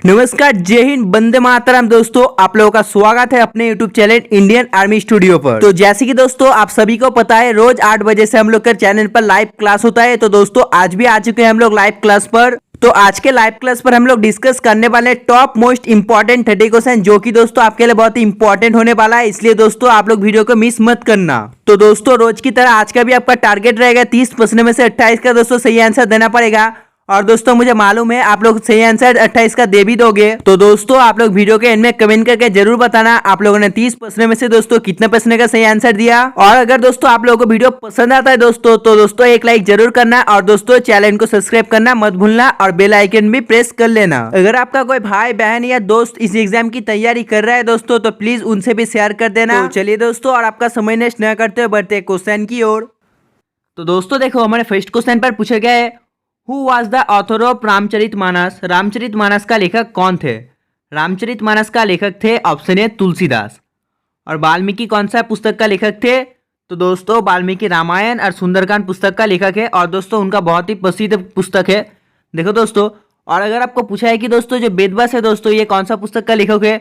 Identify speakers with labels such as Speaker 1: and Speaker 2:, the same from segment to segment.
Speaker 1: नमस्कार, जय हिंद, वंदे मातरम। दोस्तों, आप लोगों का स्वागत है अपने YouTube channel Indian army studio पर। तो जैसे कि दोस्तों आप सभी को पता है, रोज 8 बजे से हम लोग का चैनल पर लाइव क्लास होता है। तो दोस्तों आज भी आ चुके हैं हम लोग लाइव क्लास पर। तो आज के लाइव क्लास पर हम लोग डिस्कस करने वाले हैं टॉप मोस्ट इंपॉर्टेंट 30 क्वेश्चन, जो कि दोस्तों आपके लिए बहुत ही इंपॉर्टेंट होने वाला है। इसलिए दोस्तों आप लोग वीडियो को मिस मत करना। तो दोस्तों रोज की तरह आज का भी आपका टारगेट रहेगा 30 प्रश्न में से 28 का दोस्तों सही आंसर देना पड़ेगा। और दोस्तों मुझे मालूम है आप लोग सही आंसर 28 का दे भी दोगे। तो दोस्तों आप लोग वीडियो के एंड में कमेंट करके जरूर बताना आप लोगों ने 30 प्रश्न में से दोस्तों कितने प्रश्न का सही आंसर दिया। और अगर दोस्तों आप लोगों को वीडियो पसंद आता है दोस्तों, तो दोस्तों एक लाइक जरूर करना और दोस्तों चैनल को सब्सक्राइब करना मत भूलना और बेल आइकन भी प्रेस कर लेना। अगर आपका कोई भाई बहन या दोस्त इस एग्जाम की तैयारी कर रहा है दोस्तों, तो प्लीज उनसे भी शेयर कर देना। तो चलिए दोस्तों, और आपका समय नष्ट न करते हुए बढ़ते क्वेश्चन की ओर। तो दोस्तों देखो, हमारे फर्स्ट क्वेश्चन पर पूछा गया है, who was the author of Ramcharitmanas. Ramcharitmanas का लेखक कौन थे। रामचरितमानस का लेखक थे ऑप्शन ए तुलसीदास। और वाल्मीकि कौन सा पुस्तक का लेखक थे। तो दोस्तों वाल्मीकि रामायण और सुंदरकांड पुस्तक का लेखक है और दोस्तों उनका बहुत ही प्रसिद्ध पुस्तक है। देखो दोस्तों, और अगर आपको पूछा है कि दोस्तों जो वेदव्यास है दोस्तों ये कौन सा पुस्तक का लेखक है,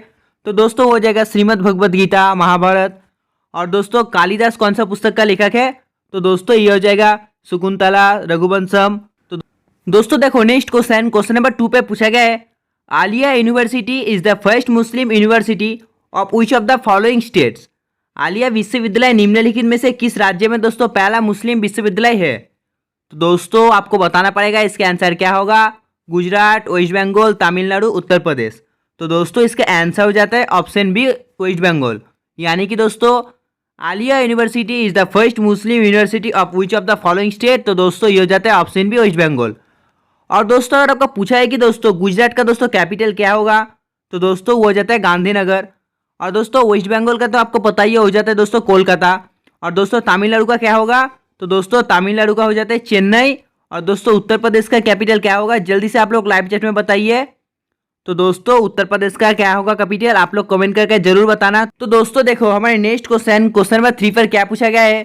Speaker 1: तो दोस्तों हो जाएगा श्रीमद् भगवद गीता, महाभारत। और दोस्तों कालिदास कौन सा पुस्तक का लेखक है, तो दोस्तों ये हो जाएगा शकुंतला, रघुवंशम। दोस्तों देखो नेक्स्ट क्वेश्चन नंबर 2 पे पूछा गया है, Alia university is the first Muslim university of which of the following states. Alia विश्वविद्यालय निम्नलिखित में से किस राज्य में दोस्तों पहला मुस्लिम विश्वविद्यालय है। तो दोस्तों आपको बताना पड़ेगा इसका आंसर क्या होगा। गुजरात, वेस्ट बंगाल, तमिलनाडु, उत्तर प्रदेश। तो दोस्तों इसका आंसर हो जाता है ऑप्शन बी, वेस्ट बंगाल। यानी कि दोस्तों Alia university is the first Muslim university of which of the following state. तो दोस्तों ये हो जाता है ऑप्शन बी, वेस्ट बंगाल। और दोस्तों अगर आपको पूछा है कि दोस्तों गुजरात का दोस्तों कैपिटल क्या होगा, तो दोस्तों वो हो जाता है गांधीनगर। और दोस्तों वेस्ट बंगाल का तो आपको पता ही हो जाता है दोस्तों कोलकाता। और दोस्तों तमिलनाडु का क्या होगा, तो दोस्तों तमिलनाडु का हो जाता है चेन्नई। और दोस्तों उत्तर प्रदेश का कैपिटल क्या होगा, जल्दी से आप लोग लाइव चैट में बताइए। तो दोस्तों उत्तर प्रदेश का क्या होगा कैपिटल, आप लोग कमेंट करके जरूर बताना। तो दोस्तों देखो हमारे नेक्स्ट क्वेश्चन नंबर 3 पर क्या पूछा गया है।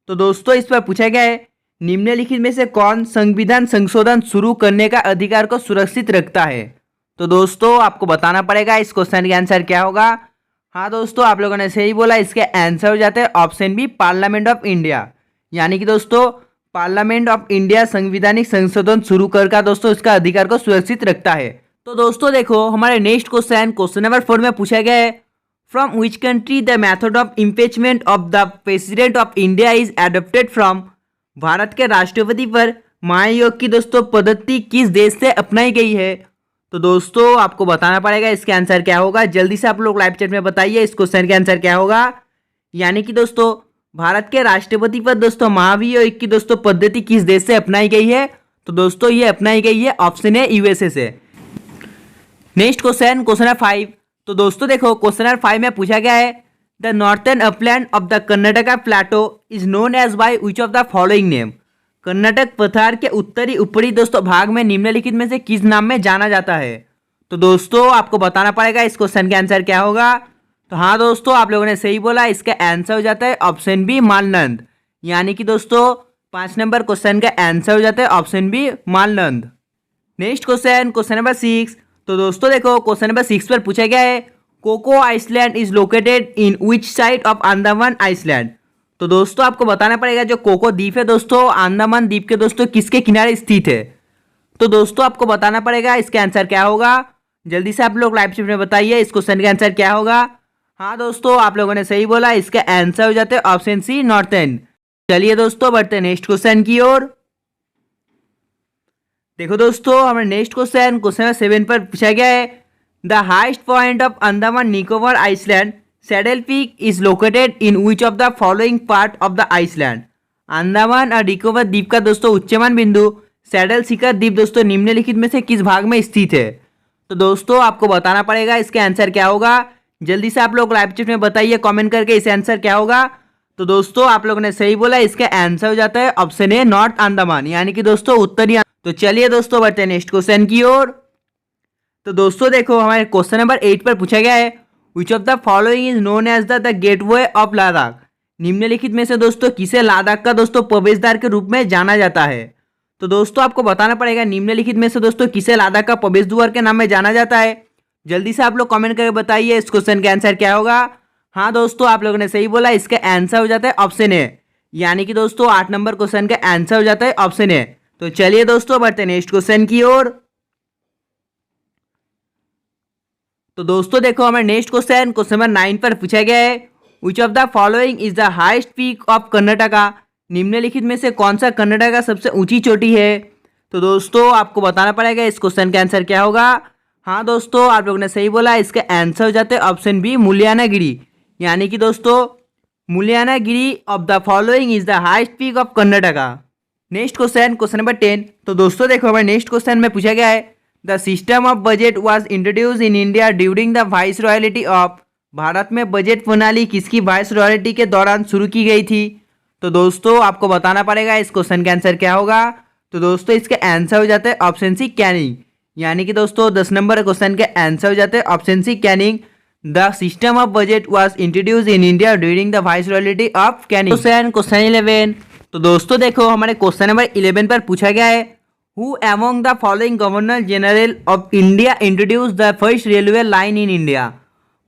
Speaker 1: तो दोस्तों इस पर पूछा गया है, निम्नलिखित में से कौन संविधान संशोधन शुरू करने का अधिकार को सुरक्षित रखता है। तो दोस्तों आपको बताना पड़ेगा इस क्वेश्चन का आंसर क्या होगा। हाँ दोस्तों आप लोगों ने सही बोला, इसके आंसर हो जाते हैं option B, parliament of India. यानी कि दोस्तों पार्लियामेंट ऑफ इंडिया संवैधानिक संशोधन शुरू कर का दोस्तों इसका अधिकार को सुरक्षित रखता है। तो दोस्तों देखो हमारे नेक्स्ट क्वेश्चन नंबर 4 में पूछा गया है, from which country the method of impeachment of the president of India is adopted from. Bharat के राष्ट्रपति पर महाभियोग की दोस्तों पद्धति किस देश से अपनाई गई है। तो दोस्तों आपको बताना पड़ेगा इसका आंसर क्या होगा। जल्दी से आप लोग लाइव चैट में बताइए इस क्वेश्चन का आंसर क्या होगा। यानी कि दोस्तों भारत के राष्ट्रपति पर दोस्तों महाभियोग की दोस्तों पद्धति किस देश से अपनाई गई है। तो दोस्तों ये अपनाई गई है ऑप्शन है यूएसए से। Next question number 5। तो दोस्तों देखो क्वेश्चन नंबर 5 में पूछा गया है, the northern upland of the Karnataka plateau is known as by which of the following name. Karnataka पठार के उत्तरी ऊपरी दोस्तों भाग में निम्नलिखित में से किस नाम में जाना जाता है। तो दोस्तों आपको बताना पड़ेगा इस क्वेश्चन का आंसर क्या होगा। तो हाँ दोस्तों आप लोगों ने सही बोला, इसका आंसर हो जाता है ऑप्शन बी, मालनंद। यानी कि दोस्तों 5 नंबर क्वेश्चन का आंसर हो जाता है ऑप्शन बी, मालनंद। Next question number 6। तो दोस्तों देखो क्वेश्चन नंबर 6 पर पूछा गया है, Coco island is located in which side of Andaman island. तो दोस्तों आपको बताना पड़ेगा जो कोको द्वीप है दोस्तों अंडमान द्वीप के दोस्तों किसके किनारे स्थित है। तो दोस्तों आपको बताना पड़ेगा इसका आंसर क्या होगा। जल्दी से आप लोग लाइव चैट में बताइए इस क्वेश्चन का आंसर क्या होगा। हाँ दोस्तों आप लोगों ने सही बोला, इसका आंसर हो जाता है ऑप्शन सी, नॉर्थर्न। चलिए दोस्तों बढ़ते नेक्स्ट क्वेश्चन की ओर। देखो दोस्तों हमारे नेक्स्ट क्वेश्चन नंबर 7 पर पूछा गया है, the highest point of Andaman Nicobar island Saddle Peak is located in which of the following part of the island. Andaman और निकोबार द्वीप का दोस्तों उच्चमान बिंदु सैडल शिखर द्वीप दोस्तों निम्नलिखित में से किस भाग में स्थित है। तो दोस्तों आपको बताना पड़ेगा इसका आंसर क्या होगा। जल्दी से आप लोग लाइव चैट में बताइए कमेंट करके इस आंसर क्या होगा। तो दोस्तों आप लोगों ने सही बोला, इसका आंसर हो जाता है ऑप्शन ए, नॉर्थ अंडमान। यानी कि दोस्तों उत्तरी। तो चलिए दोस्तों बढ़ते हैं नेक्स्ट क्वेश्चन की ओर। तो दोस्तों देखो हमारे क्वेश्चन नंबर 8 पर पूछा गया है, which of the following is known as the gateway of Ladakh. निम्नलिखित में से दोस्तों किसे लद्दाख का दोस्तों प्रवेशद्वार के रूप में जाना जाता है। तो दोस्तों आपको बताना पड़ेगा निम्नलिखित में से दोस्तों किसे लद्दाख का प्रवेश द्वार के नाम में जाना जाता है। जल्दी से आप लोग कमेंट करके बताइए इस क्वेश्चन का आंसर क्या होगा। हाँ दोस्तों, आप लोगों ने सही बोला, इसका आंसर हो जाता है ऑप्शन ए। यानी कि दोस्तों 8 नंबर क्वेश्चन का आंसर हो जाता है ऑप्शन ए। तो चलिए दोस्तों बढ़ते हैं नेक्स्ट क्वेश्चन की ओर। तो दोस्तों देखो हमारे नेक्स्ट क्वेश्चन नंबर 9 पर पूछा गया है, which of the following is the highest peak of Karnataka. निम्नलिखित में से कौन सा कर्नाटक का सबसे ऊंची चोटी है। तो दोस्तों आपको बताना पड़ेगा इस क्वेश्चन का आंसर क्या होगा। हाँ दोस्तों, आप लोगों ने सही बोला, इसका आंसर हो जाते हैं ऑप्शन बी, मुल्यानागिरी। यानी कि दोस्तों Mullayanagiri of the following is the highest peak of Karnataka. Next question number 10। तो दोस्तों देखो हमारे नेक्स्ट क्वेश्चन में पूछा गया है, the system of budget was introduce in India during the vice royalty of. Bharat में बजट प्रणाली किसकी वाइस रॉयल्टी के दौरान शुरू की गई थी। तो दोस्तों आपको बताना पड़ेगा इस क्वेश्चन का आंसर क्या होगा। तो दोस्तों इसका आंसर हो जाता है ऑप्शन सी, कैनिंग। यानी कि दोस्तों 10 नंबर क्वेश्चन के आंसर हो जाते हैं option C, Canning. The system of budget was introduce in India during the vice royalty of Canning. Question 11। तो दोस्तों देखो हमारे क्वेश्चन नंबर 11 पर पूछा गया है, who among the following governor general of India introduce the first railway line in India.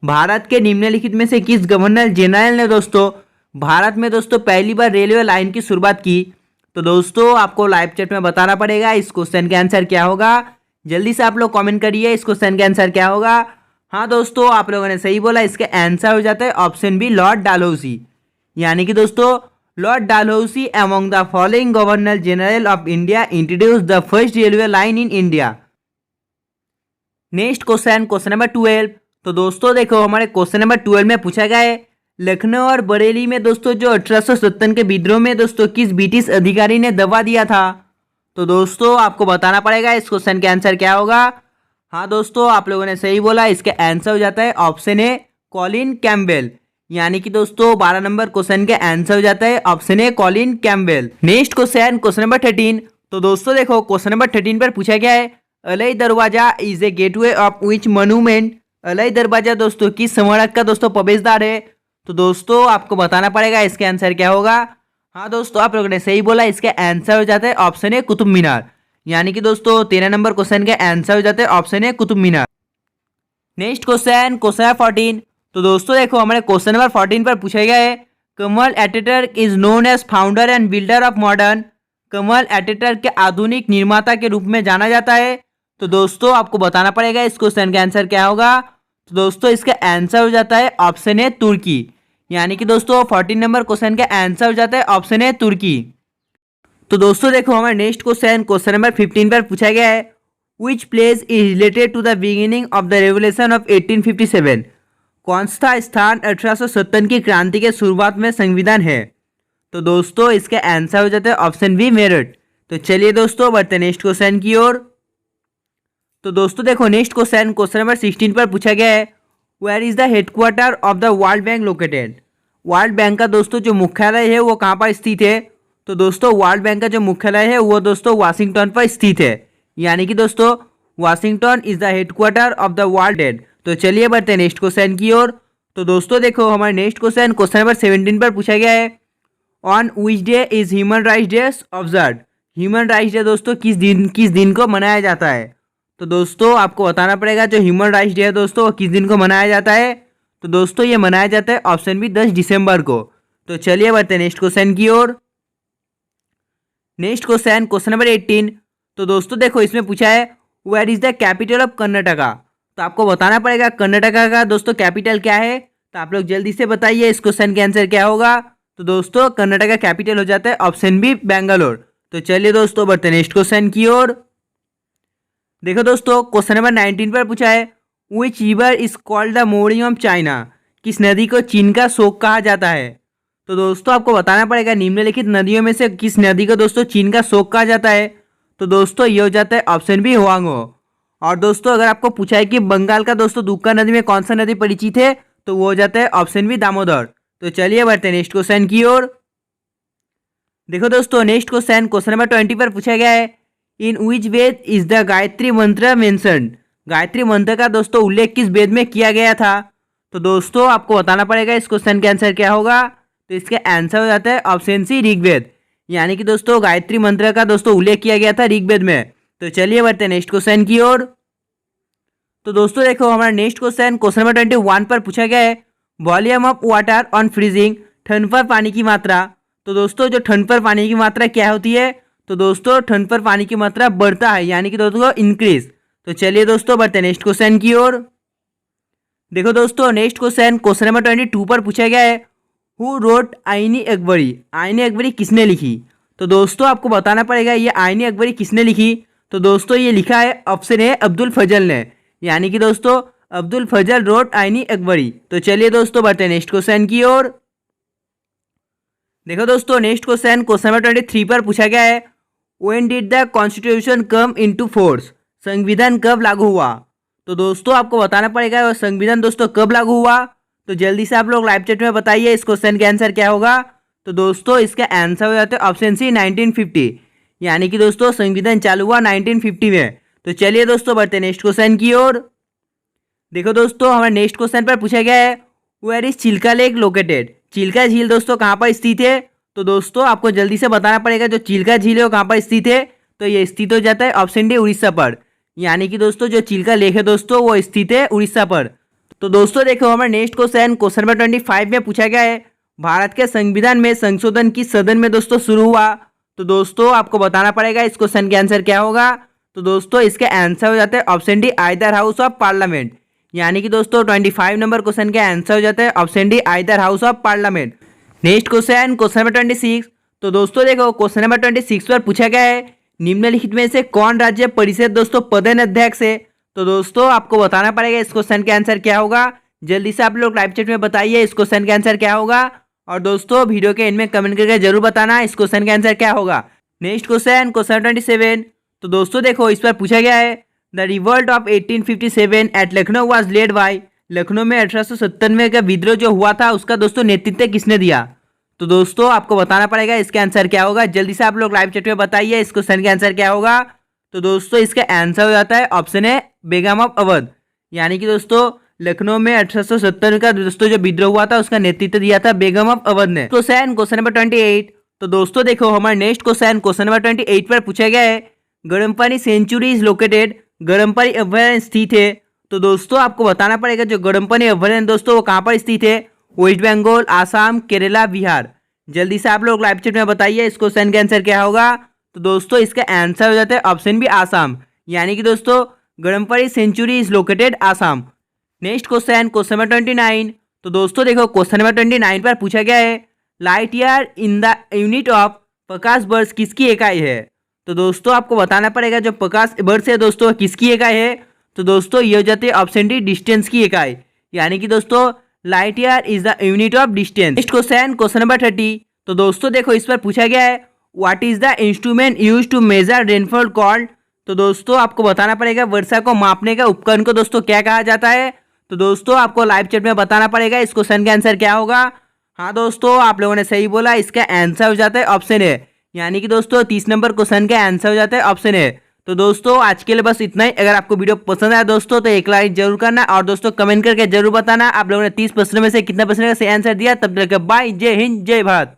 Speaker 1: Bharat के निम्नलिखित में से किस गवर्नर जनरल ने दोस्तों भारत में दोस्तों पहली बार रेलवे लाइन की शुरुआत की। तो दोस्तों आपको लाइव चैट में बताना पड़ेगा इस क्वेश्चन का आंसर क्या होगा। जल्दी से आप लोग कमेंट करिए इस क्वेश्चन का आंसर क्या होगा। हाँ दोस्तों, आप लोगों ने सही बोला, इसका आंसर हो जाता है ऑप्शन बी, लॉर्ड डालहौसी। यानी कि दोस्तों lord Dalhousie among the following governor general of India introduce the first railway line in India. Next question number 12। तो दोस्तों देखो हमारे क्वेश्चन नंबर 12 में पूछा गया है, लखनऊ और बरेली में दोस्तों जो 1857 के विद्रोह में दोस्तों किस ब्रिटिश अधिकारी ने दबा दिया था। तो दोस्तों आपको बताना पड़ेगा इस क्वेश्चन का आंसर क्या होगा। हाँ दोस्तों, आप लोगों ने सही बोला, इसका आंसर हो जाता है ऑप्शन ए, कॉलिन कैम्पबेल। यानी कि दोस्तों 12 नंबर क्वेश्चन का आंसर हो जाता है option A, Colin Campbell. Next question number 13। तो दोस्तों देखो क्वेश्चन नंबर 13 पर पूछा गया है, अलई दरवाजा is a gateway of which monument. अलई दरवाजा दोस्तों किस स्मारक का दोस्तों प्रवेशद्वार है। तो दोस्तों आपको बताना पड़ेगा इसका आंसर क्या होगा। हाँ दोस्तों, आप लोगों ने सही बोला, इसका आंसर हो जाता है ऑप्शन ए, कुतुब मीनार। यानी कि दोस्तों 13 नंबर क्वेश्चन का आंसर हो जाता है option A, Qutub Minar. Next question number 14। तो दोस्तों देखो हमारे क्वेश्चन नंबर 14 पर पूछा गया है, Kemal Ataturk is known as founder and builder of modern. Kemal Ataturk के आधुनिक निर्माता के रूप में जाना जाता है। तो दोस्तों आपको बताना पड़ेगा इस क्वेश्चन का आंसर क्या होगा। तो दोस्तों इसका आंसर हो जाता है ऑप्शन ए, तुर्की। यानी कि दोस्तों 14 नंबर क्वेश्चन का आंसर हो जाता है ऑप्शन ए, तुर्की। तो दोस्तों देखो हमारे नेक्स्ट क्वेश्चन नंबर 15 पर पूछा गया है, which place is related to the beginning of the revolution of 1857। कौन सा स्थान 1857 की क्रांति के शुरुआत में संविधान है। तो दोस्तों इसका आंसर हो जाता है ऑप्शन बी, मेरठ। तो चलिए दोस्तों बढ़ते हैं नेक्स्ट क्वेश्चन की ओर। तो दोस्तों देखो नेक्स्ट क्वेश्चन नंबर 16 पर पूछा गया है, where is the headquarter of the world bank located. World bank का दोस्तों जो मुख्यालय है वो कहाँ पर स्थित है। तो दोस्तों वर्ल्ड बैंक का जो मुख्यालय है वो दोस्तों वाशिंगटन पर स्थित है। यानी कि दोस्तों Washington is the headquarter of the world bank. तो चलिए बढ़ते हैं नेक्स्ट क्वेश्चन की ओर। तो दोस्तों देखो हमारे नेक्स्ट क्वेश्चन नंबर 17 पर पूछा गया है, on which day is human rights day observe. Human rights day दोस्तों किस दिन को मनाया जाता है। तो दोस्तों आपको बताना पड़ेगा जो ह्यूमन राइट्स डे है दोस्तों वो किस दिन को मनाया जाता है। तो दोस्तों ये मनाया जाता है ऑप्शन बी, 10 दिसंबर को। तो चलिए बढ़ते हैं नेक्स्ट क्वेश्चन की ओर। Next question number 18। तो दोस्तों देखो इसमें पूछा है, where is the capital of Karnataka. तो आपको बताना पड़ेगा कर्नाटका का दोस्तों कैपिटल क्या है। तो आप लोग जल्दी से बताइए इस क्वेश्चन के आंसर क्या होगा। तो दोस्तों कर्नाटका कैपिटल हो जाता है ऑप्शन बी, बेंगलोर। तो चलिए दोस्तों बढ़ते हैं नेक्स्ट क्वेश्चन की ओर। देखो दोस्तों क्वेश्चन नंबर 19 पर पूछा है, which river is called the morning of China. किस नदी को चीन का शोक कहा जाता है। तो दोस्तों आपको बताना पड़ेगा निम्नलिखित नदियों में से किस नदी को दोस्तों चीन का शोक कहा जाता है। तो दोस्तों ये हो जाता है ऑप्शन बी, हुआंगो। और दोस्तों अगर आपको पूछा है कि बंगाल का दोस्तों दुक्का नदी में कौन सा नदी परिचित है, तो वो हो जाता है ऑप्शन बी, दामोदर। तो चलिए बढ़ते हैं नेक्स्ट क्वेश्चन की ओर। देखो दोस्तों नेक्स्ट क्वेश्चन नंबर 20 पर पूछा गया है, इन विच वेद इज द गायत्री मंत्र मेंशन्ड। गायत्री मंत्र का दोस्तों उल्लेख किस वेद में किया गया था। तो दोस्तों आपको बताना पड़ेगा इस क्वेश्चन का आंसर क्या होगा। तो इसका आंसर हो जाता है ऑप्शन सी, ऋग्वेद। यानी कि दोस्तों गायत्री मंत्र का दोस्तों उल्लेख किया गया था ऋग्वेद में। तो चलिए बढ़ते हैं नेक्स्ट क्वेश्चन की ओर। तो दोस्तों देखो हमारा नेक्स्ट क्वेश्चन नंबर 21 पर पूछा गया है, volume of water on freezing, ठंड पर पानी की मात्रा। तो दोस्तों जो ठंड पर पानी की मात्रा क्या होती है, तो दोस्तों ठंड पर पानी की मात्रा बढ़ता है, यानी कि दोस्तों इंक्रीज। तो चलिए दोस्तों बढ़ते हैं नेक्स्ट क्वेश्चन की ओर। देखो दोस्तों नेक्स्ट क्वेश्चन नंबर 22 पर पूछा गया है, हु रोट आईनी अकबरी। आईनी अकबरी किसने लिखी। तो दोस्तों आपको बताना पड़ेगा ये आईनी अकबरी किसने लिखी। तो दोस्तों ये लिखा है, ऑप्शन है अब्दुल फजल ने, यानी कि दोस्तों अब्दुल फजल रोट आईनी अकबरी। तो चलिए दोस्तों बढ़ते हैं नेक्स्ट क्वेश्चन की ओर। देखो दोस्तों नेक्स्ट क्वेश्चन नंबर 23 पर पूछा गया है, when did the constitution come into force. संविधान कब लागू हुआ। तो दोस्तों आपको बताना पड़ेगा संविधान दोस्तों कब लागू हुआ। तो जल्दी से आप लोग लाइव चैट में बताइए इस क्वेश्चन का आंसर क्या होगा। तो दोस्तों इसका आंसर हो जाता है ऑप्शन सी 1950, यानी कि दोस्तों संविधान चालू हुआ 1950 में। तो चलिए दोस्तों बढ़ते हैं नेक्स्ट क्वेश्चन की ओर। देखो दोस्तों हमारे नेक्स्ट क्वेश्चन पर पूछा गया है, where is Chilka lake located. Chilka झील दोस्तों कहाँ पर स्थित है। तो दोस्तों आपको जल्दी से बताना पड़ेगा जो चिल्का झील है वो कहाँ पर स्थित है। तो ये स्थित हो जाता है ऑप्शन डी उड़ीसा पर, यानी कि दोस्तों जो चिल्का लेक है दोस्तों वो स्थित है उड़ीसा पर। तो दोस्तों देखो हमारे नेक्स्ट क्वेश्चन नंबर 25 में पूछा गया है, भारत के संविधान में संशोधन किस सदन में दोस्तों शुरू हुआ। तो दोस्तों आपको बताना पड़ेगा इस क्वेश्चन का आंसर क्या होगा। तो दोस्तों इसका आंसर हो जाता है option D either house of parliament, यानी कि दोस्तों 25 नंबर क्वेश्चन का आंसर हो जाता है option D either house of parliament. Next question number 26। तो दोस्तों देखो क्वेश्चन नंबर 26 पर पूछा गया है, निम्नलिखित में से कौन राज्य परिषद दोस्तों पदेन अध्यक्ष है। तो दोस्तों आपको बताना पड़ेगा इस क्वेश्चन का आंसर क्या होगा। जल्दी से आप लोग लाइव चैट में बताइए इस क्वेश्चन का आंसर क्या होगा, और दोस्तों वीडियो के एंड में कमेंट करके जरूर बताना इस क्वेश्चन का आंसर क्या होगा। Next question 27। तो दोस्तों देखो इस पर पूछा गया है, the revolt of 1857 at Lucknow was led by. Lucknow में 1897 का विद्रोह जो हुआ था उसका दोस्तों नेतृत्व किसने दिया। तो दोस्तों आपको बताना पड़ेगा इसका आंसर क्या होगा। जल्दी से आप लोग लाइव चैट में बताइए इस क्वेश्चन का आंसर क्या होगा। तो दोस्तों इसका आंसर हो जाता है ऑप्शन है बेगम ऑफ अवध, यानी कि दोस्तों लखनऊ में 1870 का दोस्तों जो विद्रोह हुआ था उसका नेतृत्व दिया था बेगम ऑफ अवध ने। Question number 28। तो दोस्तों देखो हमारे नेक्स्ट क्वेश्चन नंबर 28 पर पूछा गया है, Garampani sanctuary is located. Garampani अभयारण्य स्थित है। तो दोस्तों आपको बताना पड़ेगा जो गरमपानी अभयारण्य दोस्तों वो कहाँ पर स्थित है। वेस्ट बंगाल, आसाम, केरला, बिहार। जल्दी से आप लोग लाइव चैट में बताइए इस क्वेश्चन का आंसर क्या होगा। तो दोस्तों इसका आंसर हो जाता है ऑप्शन बी आसाम, यानी कि दोस्तों Garampani sanctuary is located Assam. Next question number 29। तो दोस्तों देखो क्वेश्चन नंबर 29 पर पूछा गया है, light year in the unit of प्रकाश वर्ष किसकी इकाई है। तो दोस्तों आपको बताना पड़ेगा जो प्रकाश वर्ष है दोस्तों किसकी इकाई है। तो दोस्तों ये हो जाते हैं ऑप्शन डी डिस्टेंस की इकाई, यानी कि दोस्तों light year is the unit of distance. Next question number 30। तो दोस्तों देखो इस पर पूछा गया है, what is the instrument use to measure rainfall called. तो दोस्तों आपको बताना पड़ेगा वर्षा को मापने का उपकरण को दोस्तों क्या कहा जाता है। तो दोस्तों आपको लाइव चैट में बताना पड़ेगा इस क्वेश्चन का आंसर क्या होगा। हाँ दोस्तों आप लोगों ने सही बोला, इसका आंसर हो जाता है ऑप्शन है, यानी कि दोस्तों 30 नंबर क्वेश्चन का आंसर हो जाता है ऑप्शन है। तो दोस्तों आज के लिए बस इतना ही। अगर आपको वीडियो पसंद आया दोस्तों तो एक लाइक जरूर करना, और दोस्तों कमेंट करके जरूर बताना आप लोगों ने 30 प्रश्नों में से कितना प्रश्न का सही आंसर दिया। तब तक बाय, जय हिंद, जय भारत।